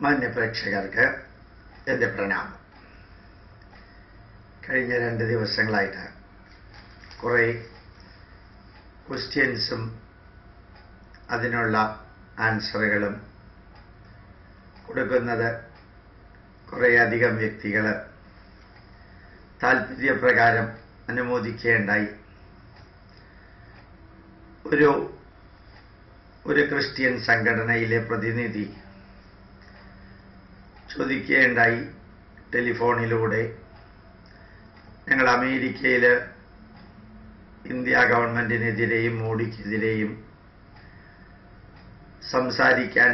മാന്യപ്രേക്ഷകർക്ക് എൻ്റെ പ്രണാമം. കഴിഞ്ഞ 2 ദിവസങ്ങളായിട്ട് കുറേ ക്വസ്റ്റ്യൻസും അതിനുള്ള ആൻസറുകളും കൊടുക്കുന്നത് കുറേയധികം വ്യക്തികൾ താൽപര്യപ്രകാരം അനുമോദിക്കുകയുണ്ടായി. ഒരു ക്രിസ്ത്യൻ സംഘടനയിലെ പ്രതിനിധി ചോദിക്കുകയുണ്ടായി ടെലിഫോണിലൂടെ, ഞങ്ങൾ അമേരിക്കയിൽ ഇന്ത്യ ഗവൺമെൻറ്റിനെതിരെയും മോഡിക്കെതിരെയും സംസാരിക്കാൻ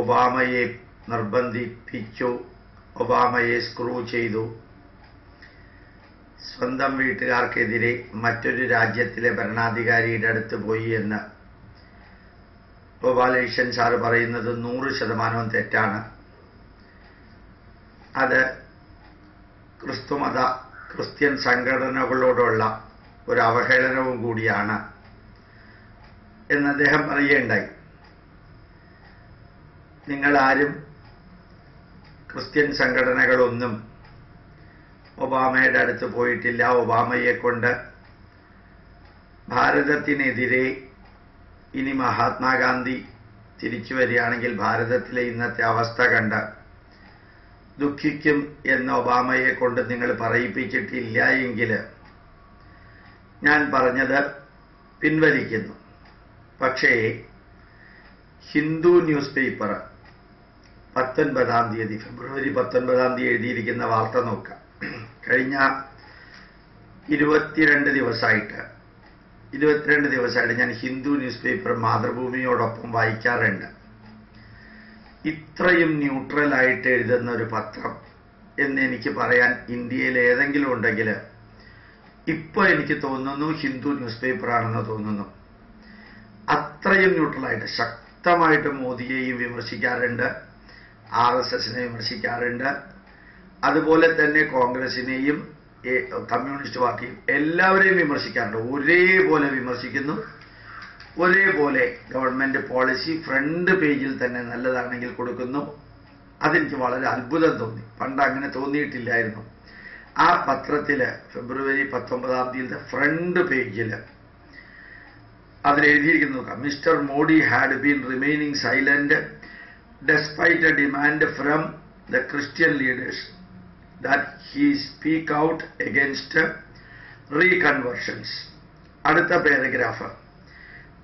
ഒബാമയെ നിർബന്ധിപ്പിച്ചു, ഒബാമയെ സ്ക്രൂ ചെയ്തു, സ്വന്തം വീട്ടുകാർക്കെതിരെ മറ്റൊരു രാജ്യത്തിലെ ഭരണാധികാരിയുടെ അടുത്ത് പോയി എന്ന് ഗോപാലകൃഷ്ണൻ സാറ് പറയുന്നത് 100% തെറ്റാണ്. അത് ക്രിസ്ത്യൻ സംഘടനകളോടുള്ള ഒരു അവഹേളനവും കൂടിയാണ് എന്ന് അദ്ദേഹം പറയുകയുണ്ടായി. നിങ്ങളാരും ക്രിസ്ത്യൻ സംഘടനകളൊന്നും ഒബാമയുടെ അടുത്ത് പോയിട്ടില്ല. ഒബാമയെ കൊണ്ട് ഭാരതത്തിനെതിരെ ഇനി മഹാത്മാഗാന്ധി തിരിച്ചു വരികയാണെങ്കിൽ ഭാരതത്തിലെ ഇന്നത്തെ അവസ്ഥ കണ്ട് ദുഃഖിക്കും എന്ന് ഒബാമയെ കൊണ്ട് നിങ്ങൾ പറയിപ്പിച്ചിട്ടില്ല എങ്കിൽ ഞാൻ പറഞ്ഞത് പിൻവലിക്കുന്നു. പക്ഷേ ഹിന്ദു ന്യൂസ് പേപ്പർ 19-ാം തീയതി, ഫെബ്രുവരി 19-ാം തീയതി എഴുതിയിരിക്കുന്ന വാർത്ത നോക്കാം. കഴിഞ്ഞ 22 ദിവസമായിട്ട് ഞാൻ ഹിന്ദു ന്യൂസ് പേപ്പർ മാതൃഭൂമിയോടൊപ്പം വായിക്കാറുണ്ട്. ഇത്രയും ന്യൂട്രലായിട്ട് എഴുതുന്ന ഒരു പത്രം എന്ന് എനിക്ക് പറയാൻ ഇന്ത്യയിൽ ഏതെങ്കിലും ഉണ്ടെങ്കിൽ ഇപ്പോൾ എനിക്ക് തോന്നുന്നു ഹിന്ദു ന്യൂസ് പേപ്പറാണെന്ന് തോന്നുന്നു. അത്രയും ന്യൂട്രലായിട്ട് ശക്തമായിട്ട് മോദിയെയും വിമർശിക്കാറുണ്ട്, RSSനെ വിമർശിക്കാറുണ്ട്, അതുപോലെ തന്നെ കോൺഗ്രസിനെയും കമ്മ്യൂണിസ്റ്റ് പാർട്ടിയും എല്ലാവരെയും വിമർശിക്കാറുണ്ട്. ഒരേപോലെ വിമർശിക്കുന്നു, ഒരേപോലെ ഗവൺമെൻറ് പോളിസി ഫ്രണ്ട് പേജിൽ തന്നെ നല്ലതാണെങ്കിൽ കൊടുക്കുന്നു. അതെനിക്ക് വളരെ അത്ഭുതം തോന്നി. പണ്ട് അങ്ങനെ തോന്നിയിട്ടില്ലായിരുന്നു. ആ പത്രത്തിൽ ഫെബ്രുവരി 19-ാം തീയതി ഫ്രണ്ട് പേജിൽ അതിലെഴുതിയിരിക്കുന്നു, mister Modi had been remaining silent despite a demand from the Christian leaders that he speak out against reconversions. അടുത്ത paragraph,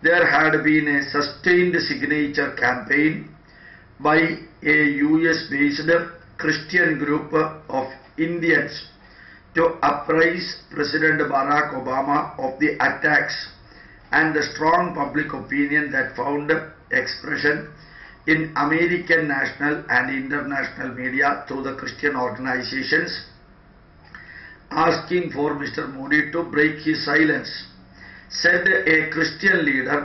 there had been a sustained signature campaign by a US-based Christian group of Indians to apprise President Barack Obama of the attacks and the strong public opinion that found expression in American national and international media through the Christian organizations asking for Mr. Modi to break his silence, said a Christian leader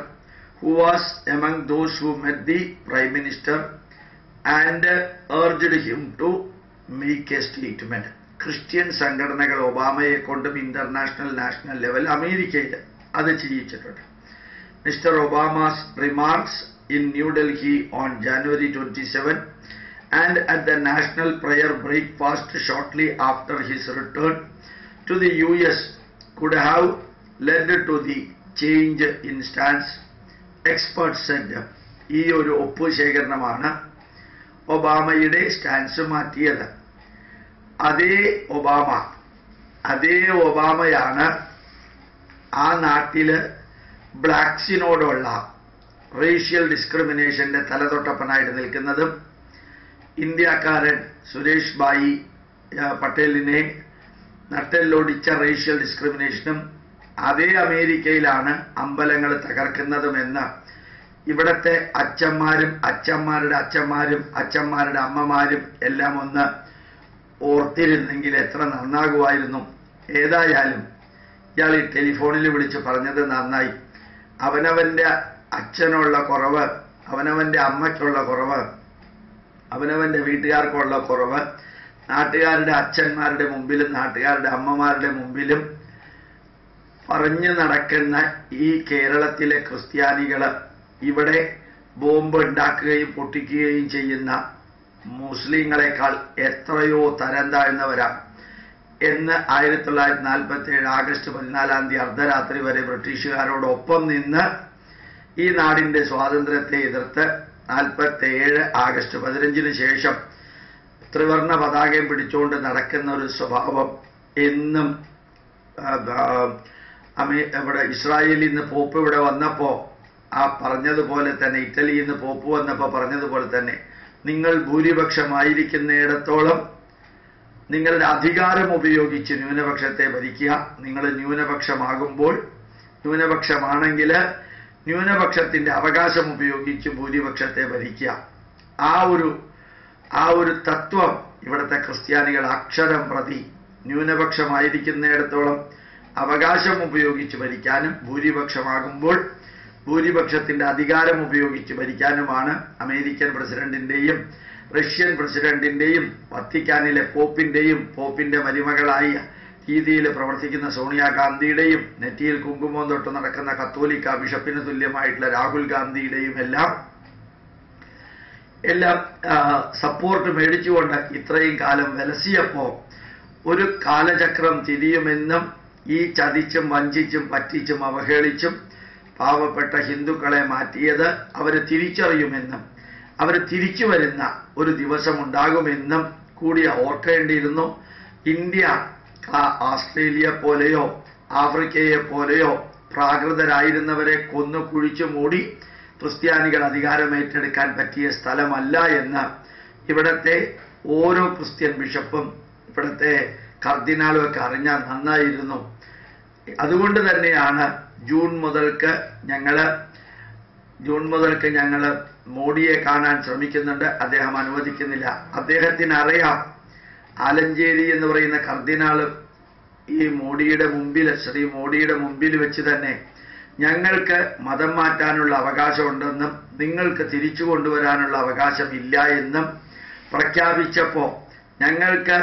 who was among those who met the Prime Minister and urged him to make a statement. Christian സംഘടനകൾ ഒബാമയെ കൊണ്ടും international national level അമേരിക്കയിൽ അത് ചെയ്യിച്ചിട്ടുണ്ട്. Mister Obama's remarks in New Delhi on January 27 and at the national prayer breakfast shortly after his return to the US could have led to the change in stance, experts said. ഈ ഒരു ഒപ്പുശേഖരണമാണ് ഒബാമയുടെ stance മാറ്റിയത്. അതേ ഒബാമയാണ് ആ നാട്ടിൽ ബ്ലാക്സിനോടുള്ള racial ഡിസ്ക്രിമിനേഷന്റെ തലതൊട്ടപ്പനായിട്ട് നിൽക്കുന്നതും ഇന്ത്യക്കാരൻ Suresh Bhai പട്ടേലിനെ നട്ടെല്ലൊടിച്ച racial ഡിസ്ക്രിമിനേഷനും അതേ അമേരിക്കയിലാണ് അമ്പലങ്ങൾ തകർക്കുന്നതുമെന്ന് ഇവിടത്തെ അച്ഛന്മാരും അച്ഛന്മാരുടെ അമ്മമാരും എല്ലാം ഒന്ന് ഓർത്തിരുന്നെങ്കിൽ എത്ര നന്നാകുമായിരുന്നു. ഏതായാലും ഇയാൾ ഈ ടെലിഫോണിൽ വിളിച്ച് പറഞ്ഞത് നന്നായി. അവനവൻ്റെ അച്ഛനുള്ള കുറവ്, അവനവൻ്റെ അമ്മയ്ക്കുള്ള കുറവ്, അവനവൻ്റെ വീട്ടുകാർക്കുള്ള കുറവ് നാട്ടുകാരുടെ അച്ഛന്മാരുടെ മുമ്പിലും നാട്ടുകാരുടെ അമ്മമാരുടെ മുമ്പിലും പറഞ്ഞു നടക്കുന്ന ഈ കേരളത്തിലെ ക്രിസ്ത്യാനികൾ ഇവിടെ ബോംബ് ഉണ്ടാക്കുകയും പൊട്ടിക്കുകയും ചെയ്യുന്ന മുസ്ലിങ്ങളെക്കാൾ എത്രയോ തരം താഴ്ന്നവരാണ് എന്ന് 1947 ആഗസ്റ്റ് 14 അർദ്ധരാത്രി വരെ ബ്രിട്ടീഷുകാരോടൊപ്പം നിന്ന് ഈ നാടിന്റെ സ്വാതന്ത്ര്യത്തെ എതിർത്ത് 47 ആഗസ്റ്റ് 15 ശേഷം ത്രിവർണ്ണ പതാകയും പിടിച്ചുകൊണ്ട് നടക്കുന്ന ഒരു സ്വഭാവം എന്നും ഇവിടെ ഇസ്രായേലിൽ നിന്ന് പോപ്പ് ഇവിടെ വന്നപ്പോൾ ആ പറഞ്ഞതുപോലെ തന്നെ, ഇറ്റലിയിൽ നിന്ന് പോപ്പ് വന്നപ്പോൾ പറഞ്ഞതുപോലെ തന്നെ, നിങ്ങൾ ഭൂരിപക്ഷമായിരിക്കുന്നിടത്തോളം നിങ്ങളുടെ അധികാരം ഉപയോഗിച്ച് ന്യൂനപക്ഷത്തെ ഭരിക്കുക. നിങ്ങൾ ന്യൂനപക്ഷമാകുമ്പോൾ, ന്യൂനപക്ഷമാണെങ്കിൽ ന്യൂനപക്ഷത്തിന്റെ അവകാശം ഉപയോഗിച്ച് ഭൂരിപക്ഷത്തെ ഭരിക്കുക. ആ ഒരു തത്വം ഇവിടുത്തെ ക്രിസ്ത്യാനികൾ അക്ഷരം പ്രതി ന്യൂനപക്ഷമായിരിക്കുന്നിടത്തോളം അവകാശം ഉപയോഗിച്ച് ഭരിക്കാനും ഭൂരിപക്ഷമാകുമ്പോൾ ഭൂരിപക്ഷത്തിന്റെ അധികാരം ഉപയോഗിച്ച് ഭരിക്കാനുമാണ് അമേരിക്കൻ പ്രസിഡന്റിന്റെയും റഷ്യൻ പ്രസിഡന്റിന്റെയും വത്തിക്കാനിലെ പോപ്പിന്റെ മരുമകളായ രീതിയിൽ പ്രവർത്തിക്കുന്ന സോണിയാഗാന്ധിയുടെയും നെറ്റിയിൽ കുങ്കുമം തൊട്ട് നടക്കുന്ന കത്തോലിക്ക ബിഷപ്പിന് തുല്യമായിട്ടുള്ള രാഹുൽ ഗാന്ധിയുടെയും എല്ലാം സപ്പോർട്ട് മേടിച്ചുകൊണ്ട് ഇത്രയും കാലം വിലസിയപ്പോൾ ഒരു കാലചക്രം തിരിയുമെന്നും ഈ ചതിച്ചും വഞ്ചിച്ചും പറ്റിച്ചും അവഹേളിച്ചും പാവപ്പെട്ട ഹിന്ദുക്കളെ മാറ്റിയത് അവർ തിരിച്ചറിയുമെന്നും അവർ തിരിച്ചു വരുന്ന ഒരു ദിവസമുണ്ടാകുമെന്നും കൂടി ഓർക്കേണ്ടിയിരുന്നു. ഇന്ത്യ ആസ്ട്രേലിയ പോലെയോ ആഫ്രിക്കയെ പോലെയോ പ്രാകൃതരായിരുന്നവരെ കൊന്നു കുഴിച്ചു മൂടി ക്രിസ്ത്യാനികൾ അധികാരം ഏറ്റെടുക്കാൻ പറ്റിയ സ്ഥലമല്ല എന്ന് ഇവിടത്തെ ഓരോ ക്രിസ്ത്യൻ ബിഷപ്പും ഇവിടുത്തെ കർദിനാളും ഒക്കെ അറിഞ്ഞാൽ നന്നായിരുന്നു. അതുകൊണ്ട് തന്നെയാണ് ജൂൺ മുതൽക്ക് ഞങ്ങൾ മോഡിയെ കാണാൻ ശ്രമിക്കുന്നുണ്ട്. അദ്ദേഹം അനുവദിക്കുന്നില്ല. അദ്ദേഹത്തിന് അറിയാം, ആലഞ്ചേരി എന്ന് പറയുന്ന കർദിനാള് ഈ ശ്രീ മോഡിയുടെ മുമ്പിൽ വെച്ച് തന്നെ ഞങ്ങൾക്ക് മതം മാറ്റാനുള്ള അവകാശമുണ്ടെന്നും നിങ്ങൾക്ക് തിരിച്ചു കൊണ്ടുവരാനുള്ള അവകാശമില്ല എന്നും പ്രഖ്യാപിച്ചപ്പോൾ ഞങ്ങൾക്ക്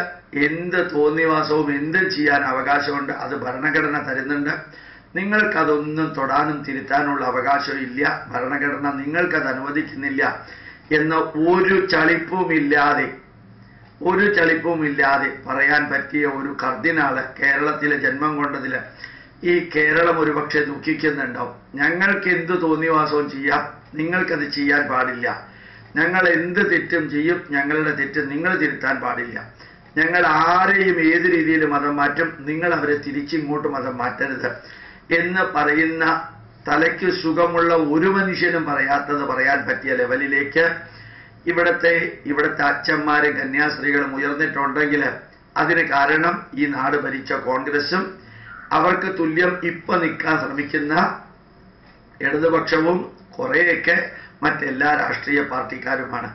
എന്ത് തോന്നിവാസവും എന്തും ചെയ്യാൻ അവകാശമുണ്ട്, അത് ഭരണഘടന തരുന്നുണ്ട്, നിങ്ങൾക്കതൊന്നും തൊടാനും തിരുത്താനുള്ള അവകാശമില്ല, ഭരണഘടന നിങ്ങൾക്കത് അനുവദിക്കുന്നില്ല എന്ന് ഒരു ചളിപ്പുമില്ലാതെ പറയാൻ പറ്റിയ ഒരു കർദിനാള് കേരളത്തിലെ ജന്മം കൊണ്ടതിൽ ഈ കേരളം ഒരുപക്ഷെ ദുഃഖിക്കുന്നുണ്ടാവും. ഞങ്ങൾക്ക് എന്ത് തോന്നിവാസവും ചെയ്യാം, നിങ്ങൾക്കത് ചെയ്യാൻ പാടില്ല. ഞങ്ങൾ എന്ത് തെറ്റും ചെയ്യും, ഞങ്ങളുടെ തെറ്റ് നിങ്ങൾ തിരുത്താൻ പാടില്ല. ഞങ്ങൾ ആരെയും ഏത് രീതിയിൽ മതം മാറ്റും, നിങ്ങൾ അവരെ തിരിച്ചിങ്ങോട്ട് മതം മാറ്റരുത് എന്ന് പറയുന്ന തലയ്ക്ക് സുഖമുള്ള ഒരു മനുഷ്യനും പറയാത്തത് പറയാൻ പറ്റിയ ലെവലിലേക്ക് ഇവിടുത്തെ അച്ഛന്മാരും കന്യാസ്ത്രീകളും ഉയർന്നിട്ടുണ്ടെങ്കിൽ അതിന് കാരണം ഈ നാട് ഭരിച്ച കോൺഗ്രസും അവർക്ക് തുല്യം ഇപ്പൊ നിൽക്കാൻ ശ്രമിക്കുന്ന ഇടതുപക്ഷവും കുറേയൊക്കെ മറ്റെല്ലാ രാഷ്ട്രീയ പാർട്ടിക്കാരുമാണ്.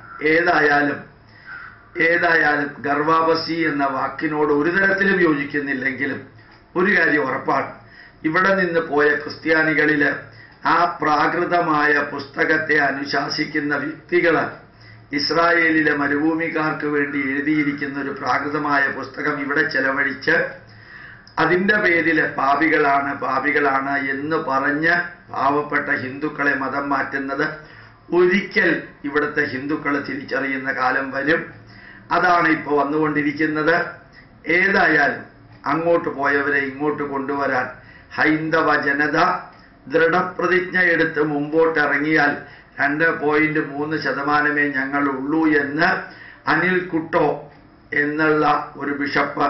ഏതായാലും ഗർവാപസി എന്ന വാക്കിനോട് ഒരു തരത്തിലും യോജിക്കുന്നില്ലെങ്കിലും ഒരു കാര്യം ഉറപ്പാണ്, ഇവിടെ നിന്ന് പോയ ക്രിസ്ത്യാനികളിൽ ആ പ്രാകൃതമായ പുസ്തകത്തെ അനുശാസിക്കുന്ന വ്യക്തികൾ ഇസ്രായേലിലെ മരുഭൂമിക്കാർക്ക് വേണ്ടി എഴുതിയിരിക്കുന്ന ഒരു പ്രാകൃതമായ പുസ്തകം ഇവിടെ ചെലവഴിച്ച് അതിൻ്റെ പേരിൽ പാപികളാണ് എന്ന് പറഞ്ഞ് പാവപ്പെട്ട ഹിന്ദുക്കളെ മതം മാറ്റുന്നത് ഒരിക്കൽ ഇവിടുത്തെ ഹിന്ദുക്കൾ തിരിച്ചറിയുന്ന കാലം വരും. അതാണ് ഇപ്പോൾ വന്നുകൊണ്ടിരിക്കുന്നത്. ഏതായാലും അങ്ങോട്ട് പോയവരെ ഇങ്ങോട്ട് കൊണ്ടുവരാൻ ഹൈന്ദവ ജനത ദൃഢപ്രതിജ്ഞ എടുത്ത് മുമ്പോട്ടിറങ്ങിയാൽ 2.3% ഞങ്ങളുള്ളൂ എന്ന് അനിൽ കുട്ടോ എന്നുള്ള ഒരു ബിഷപ്പ്,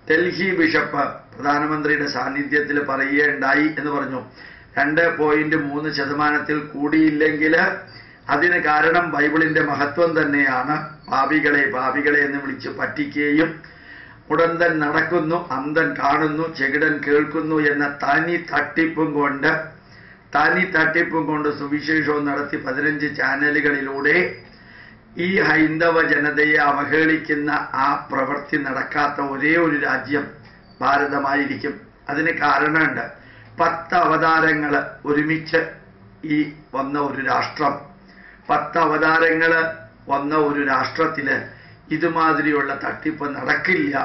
ഡൽഹി ബിഷപ്പ് പ്രധാനമന്ത്രിയുടെ സാന്നിധ്യത്തിൽ പറയുകയുണ്ടായി എന്ന് പറഞ്ഞു. 2.3% കൂടിയില്ലെങ്കിൽ അതിന് കാരണം ബൈബിളിന്റെ മഹത്വം തന്നെയാണ്. പാപികളെ എന്ന് വിളിച്ച് പറ്റിക്കുകയും മുടന്തൻ നടക്കുന്നു, അന്ധൻ കാണുന്നു, ചെകിടൻ കേൾക്കുന്നു എന്ന തനി തട്ടിപ്പും കൊണ്ട് സുവിശേഷവും നടത്തി 15 ചാനലുകളിലൂടെ ഈ ഹൈന്ദവ ജനതയെ അവഹേളിക്കുന്ന ആ പ്രവൃത്തി നടക്കാത്ത ഒരേ ഒരു രാജ്യം ഭാരതമായിരിക്കും. അതിന് കാരണമുണ്ട്. 10 അവതാരങ്ങൾ ഒരുമിച്ച് ഈ വന്ന ഒരു രാഷ്ട്രം, 10 അവതാരങ്ങൾ വന്ന ഒരു രാഷ്ട്രത്തില് ഇതുമാതിരിയുള്ള തട്ടിപ്പ് നടക്കില്ല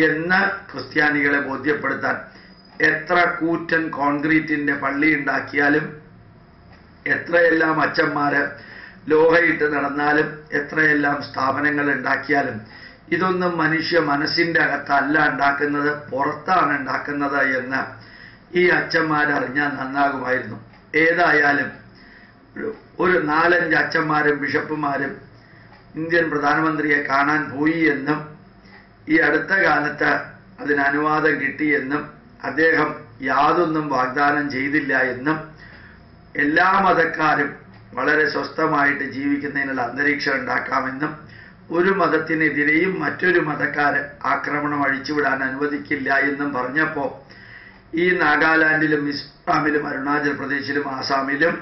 എന്ന് ക്രിസ്ത്യാനികളെ ബോധ്യപ്പെടുത്താൻ എത്ര കൂറ്റൻ കോൺക്രീറ്റിന്റെ പള്ളി ഉണ്ടാക്കിയാലും, എത്രയെല്ലാം അച്ഛന്മാര് ലോഹയിട്ട് നടന്നാലും എത്രയെല്ലാം സ്ഥാപനങ്ങൾ ഉണ്ടാക്കിയാലും ഇതൊന്നും മനുഷ്യ മനസ്സിൻ്റെ അകത്തല്ല ഉണ്ടാക്കുന്നത്, പുറത്താണ് ഉണ്ടാക്കുന്നത് എന്ന് ഈ അച്ഛന്മാരറിഞ്ഞാൽ നന്നാകുമായിരുന്നു. ഏതായാലും ഒരു 4-5 അച്ഛന്മാരും ബിഷപ്പുമാരും ഇന്ത്യൻ പ്രധാനമന്ത്രിയെ കാണാൻ പോയി എന്നും ഈ അടുത്ത കാലത്ത് അതിന് അനുവാദം കിട്ടിയെന്നും അദ്ദേഹം യാതൊന്നും വാഗ്ദാനം ചെയ്തില്ല എന്നും എല്ലാ മതക്കാരും വളരെ സ്വസ്ഥമായിട്ട് ജീവിക്കുന്നതിനുള്ള അന്തരീക്ഷം ഉണ്ടാക്കാമെന്നും ഒരു മതത്തിനെതിരെയും മറ്റൊരു മതക്കാര് ആക്രമണം അഴിച്ചുവിടാൻ അനുവദിക്കില്ല എന്നും പറഞ്ഞപ്പോൾ ഈ നാഗാലാൻഡിലും മിസോറാമിലും അരുണാചൽ പ്രദേശിലും ആസാമിലും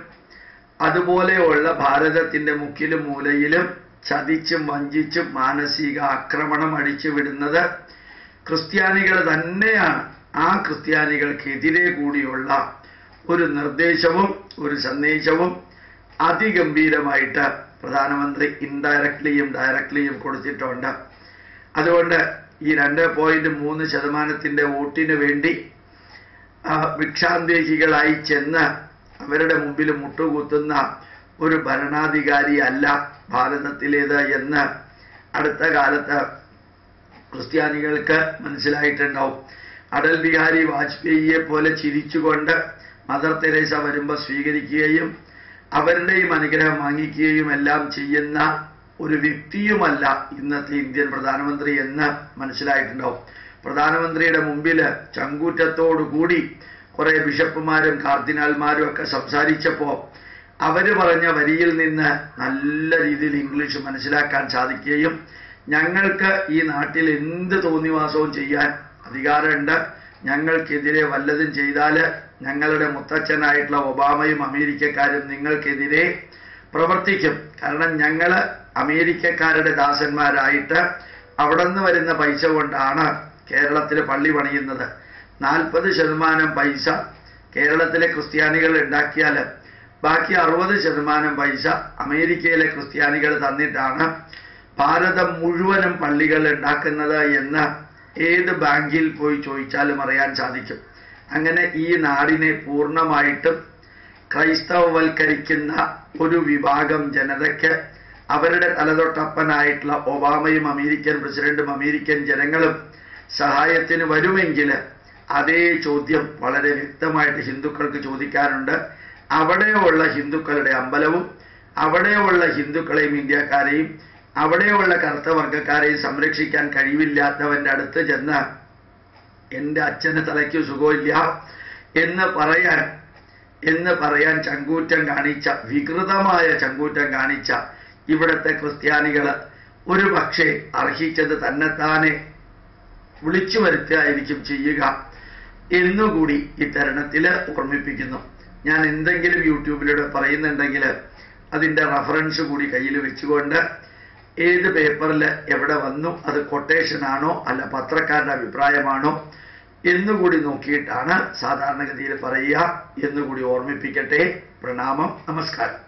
അതുപോലെയുള്ള ഭാരതത്തിന്റെ മുക്കിലും മൂലയിലും ചതിച്ചും വഞ്ചിച്ചും മാനസിക ആക്രമണം അഴിച്ചുവിടുന്നത് ക്രിസ്ത്യാനികൾ തന്നെയാണ്. ആ ക്രിസ്ത്യാനികൾക്കെതിരെ കൂടിയുള്ള ഒരു നിർദ്ദേശവും ഒരു സന്ദേശവും അതിഗംഭീരമായിട്ട് പ്രധാനമന്ത്രി ഇൻഡയറക്ട്ലിയും ഡയറക്ട്ലിയും കൊടുത്തിട്ടുണ്ട്. അതുകൊണ്ട് ഈ 2.3% വോട്ടിന് വേണ്ടി ഭിക്ഷാന്തേഹികളായി ചെന്ന് അവരുടെ മുമ്പിൽ മുട്ടുകുത്തുന്ന ഒരു ഭരണാധികാരി അല്ല ഭാരതത്തിലേത് എന്ന് അടുത്ത കാലത്ത് ക്രിസ്ത്യാനികൾക്ക് മനസ്സിലായിട്ടുണ്ടാവും. അടൽ ബിഹാരി വാജ്പേയിയെ പോലെ ചിരിച്ചുകൊണ്ട് മദർ തെരേസ വരുമ്പോൾ സ്വീകരിക്കുകയും അവരുടെയും അനുഗ്രഹം വാങ്ങിക്കുകയും എല്ലാം ചെയ്യുന്ന ഒരു വ്യക്തിയുമല്ല ഇന്നത്തെ ഇന്ത്യൻ പ്രധാനമന്ത്രി എന്ന് മനസ്സിലായിട്ടുണ്ടാവും. പ്രധാനമന്ത്രിയുടെ മുമ്പിൽ ചങ്കൂറ്റത്തോടുകൂടി കുറെ ബിഷപ്പുമാരും കാർദിനാൽമാരും ഒക്കെ സംസാരിച്ചപ്പോൾ അവര് പറഞ്ഞ വരിയിൽ നിന്ന് നല്ല രീതിയിൽ ഇംഗ്ലീഷ് മനസ്സിലാക്കാൻ സാധിക്കുകയും ഞങ്ങൾക്ക് ഈ നാട്ടിൽ എന്ത് തോന്നിവാസവും ചെയ്യാൻ അധികാരമുണ്ട്, ഞങ്ങൾക്കെതിരെ വല്ലതും ചെയ്താൽ ഞങ്ങളുടെ മുത്തച്ഛനായിട്ടുള്ള ഒബാമയും അമേരിക്കക്കാരും നിങ്ങൾക്കെതിരെ പ്രവർത്തിക്കും. കാരണം ഞങ്ങൾ അമേരിക്കക്കാരുടെ ദാസന്മാരായിട്ട് അവിടെ നിന്ന് വരുന്ന പൈസ കൊണ്ടാണ് കേരളത്തിൽ പള്ളി പണിയുന്നത്. 40% പൈസ കേരളത്തിലെ ക്രിസ്ത്യാനികൾ ഉണ്ടാക്കിയാൽ ബാക്കി 60% പൈസ അമേരിക്കയിലെ ക്രിസ്ത്യാനികൾ തന്നിട്ടാണ് ഭാരതം മുഴുവനും പള്ളികൾ ഉണ്ടാക്കുന്നത് എന്ന് ഏത് ബാങ്കിൽ പോയി ചോദിച്ചാലും അറിയാൻ സാധിക്കും. അങ്ങനെ ഈ നാടിനെ പൂർണ്ണമായിട്ടും ക്രൈസ്തവവൽക്കരിക്കുന്ന ഒരു വിഭാഗം ജനതയ്ക്ക് അവരുടെ തലതൊട്ടപ്പനായിട്ടുള്ള ഒബാമയും അമേരിക്കൻ പ്രസിഡന്റും അമേരിക്കൻ ജനങ്ങളും സഹായത്തിന് വരുമെങ്കിൽ അതേ ചോദ്യം വളരെ വ്യക്തമായിട്ട് ഹിന്ദുക്കൾക്ക് ചോദിക്കാനുണ്ട്. അവിടെയുള്ള ഹിന്ദുക്കളുടെ അമ്പലവും അവിടെയുള്ള ഹിന്ദുക്കളെയും ഇന്ത്യക്കാരെയും അവിടെയുള്ള കറുത്തവർഗക്കാരെയും സംരക്ഷിക്കാൻ കഴിവില്ലാത്തവന്റെ അടുത്ത് ചെന്ന് എൻ്റെ അച്ഛന് തലയ്ക്ക് സുഖമില്ല എന്ന് പറയാൻ ചങ്കൂറ്റം കാണിച്ച, വികൃതമായ ചങ്കൂറ്റം കാണിച്ച ഇവിടുത്തെ ക്രിസ്ത്യാനികൾ ഒരു പക്ഷേ അർഹിച്ചത് തന്നെത്താനെ വിളിച്ചു വരുത്തുകയായിരിക്കും ചെയ്യുക എന്നുകൂടി ഈ തരുണത്തിൽ ഓർമ്മിപ്പിക്കുന്നു. ഞാൻ എന്തെങ്കിലും യൂട്യൂബിലൂടെ പറയുന്നുണ്ടെങ്കിൽ അതിൻ്റെ റഫറൻസ് കൂടി കയ്യിൽ വെച്ചുകൊണ്ട് ഏത് പേപ്പറിൽ എവിടെ വന്നു, അത് കൊട്ടേഷൻ ആണോ അല്ല പത്രക്കാരുടെ അഭിപ്രായമാണോ എന്നുകൂടി നോക്കിയിട്ടാണ് സാധാരണഗതിയിൽ പറയുക എന്നുകൂടി ഓർമ്മിപ്പിക്കട്ടെ. പ്രണാമം, നമസ്കാരം.